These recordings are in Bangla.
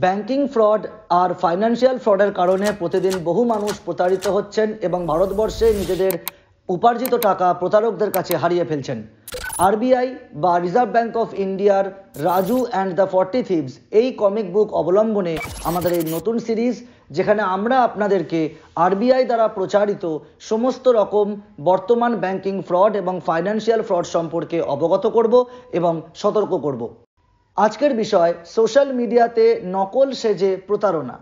ব্যাংকিং ফ্রড আর ফাইন্যান্সিয়াল ফ্রডের কারণে প্রতিদিন বহু মানুষ প্রতারিত হচ্ছেন এবং ভারতবর্ষে নিজেদের উপার্জিত টাকা প্রতারকদের কাছে হারিয়ে ফেলছেন। আরবিআই বা রিজার্ভ ব্যাঙ্ক অফ ইন্ডিয়ার রাজু অ্যান্ড দ্য 40 থিভস এই কমিক বুক অবলম্বনে আমাদের এই নতুন সিরিজ, যেখানে আমরা আপনাদেরকে আরবিআই দ্বারা প্রচারিত সমস্ত রকম বর্তমান ব্যাংকিং ফ্রড এবং ফাইন্যান্সিয়াল ফ্রড সম্পর্কে অবগত করব এবং সতর্ক করব। আজকের বিষয় সোশ্যাল মিডিয়াতে নকল সেজে প্রতারণা।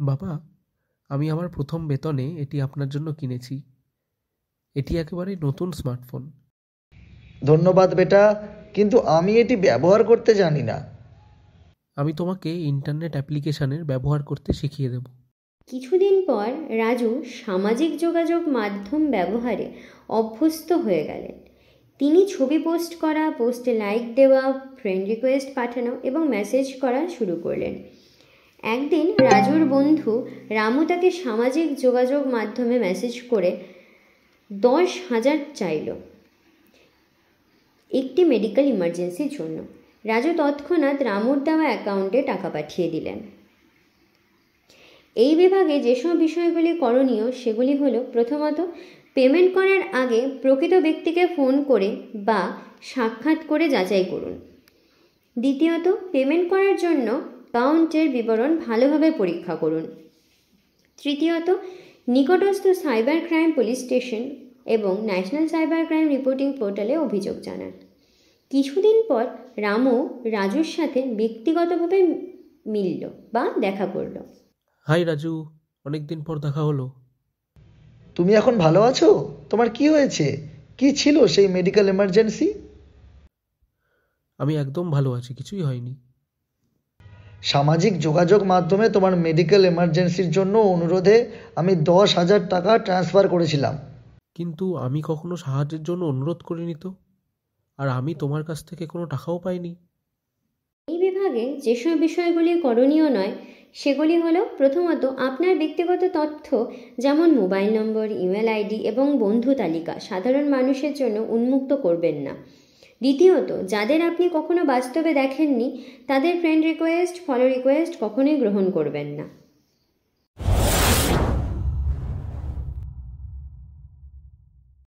বাবা, আমি আমার প্রথম বেতনে এটি আপনার জন্য কিনেছি। এটি একেবারে নতুন স্মার্টফোন। ধন্যবাদ বেটা, কিন্তু আমি এটি ব্যবহার করতে জানি না। আমি তোমাকে ইন্টারনেট অ্যাপ্লিকেশনের ব্যবহার করতে শিখিয়ে দেব। কিছুদিন পর রাজু সামাজিক যোগাযোগ মাধ্যম ব্যবহারে অভ্যস্ত হয়ে গেলেন। তিনি ছবি পোস্ট করা, পোস্টে লাইক দেওয়া, ফ্রেন্ড রিকোয়েস্ট পাঠানো এবং মেসেজ করা শুরু করলেন। একদিন রাজুর বন্ধু রামু তাকে সামাজিক যোগাযোগ মাধ্যমে মেসেজ করে 10,000 চাইল একটি মেডিকেল ইমার্জেন্সির জন্য। রাজু তৎক্ষণাৎ রামুর দেওয়া অ্যাকাউন্টে টাকা পাঠিয়ে দিলেন। এই বিভাগে যেসব বিষয়গুলি করণীয় সেগুলি হলো, প্রথমত, পেমেন্ট করার আগে প্রকৃত ব্যক্তিকে ফোন করে বা সাক্ষাৎ করে যাচাই করুন। দ্বিতীয়ত, পেমেন্ট করার জন্য অ্যাকাউন্টের বিবরণ ভালোভাবে পরীক্ষা করুন। তৃতীয়ত, নিকটস্থ সাইবার ক্রাইম পুলিশ স্টেশন এবং ন্যাশনাল সাইবার ক্রাইম রিপোর্টিং পোর্টালে অভিযোগ জানান। কিছুদিন পর রামু রাজুর সাথে ব্যক্তিগতভাবে মিলল বা দেখা করল। হাই রাজু, অনেকদিন পর দেখা হলো। তুমি এখন ভালো আছো? তোমার কি হয়েছে? কি ছিল সেই মেডিকেল এমার্জেন্সি? আমি একদম ভালো আছি, কিছুই হয়নি। সামাজিক যোগাযোগ মাধ্যমে তোমার মেডিকেল এমার্জেন্সির জন্য অনুরোধে আমি 10,000 টাকা ট্রান্সফার করেছিলাম। কিন্তু আমি কখনো সাহায্যের জন্য অনুরোধ করিনি তো, আর আমি তোমার কাছ থেকে কোনো টাকাও পাইনি। এই বিভাগে যেসব বিষয়গুলি করণীয় নয় সেগুলি হলো, প্রথমত, আপনার ব্যক্তিগত তথ্য যেমন মোবাইল নম্বর, ইমেল আইডি এবং বন্ধু তালিকা সাধারণ মানুষের জন্য উন্মুক্ত করবেন না। দ্বিতীয়ত, যাদের আপনি কখনো বাস্তবে দেখেননি তাদের ফ্রেন্ড রিকোয়েস্ট, ফলো রিকোয়েস্ট কখনোই গ্রহণ করবেন না।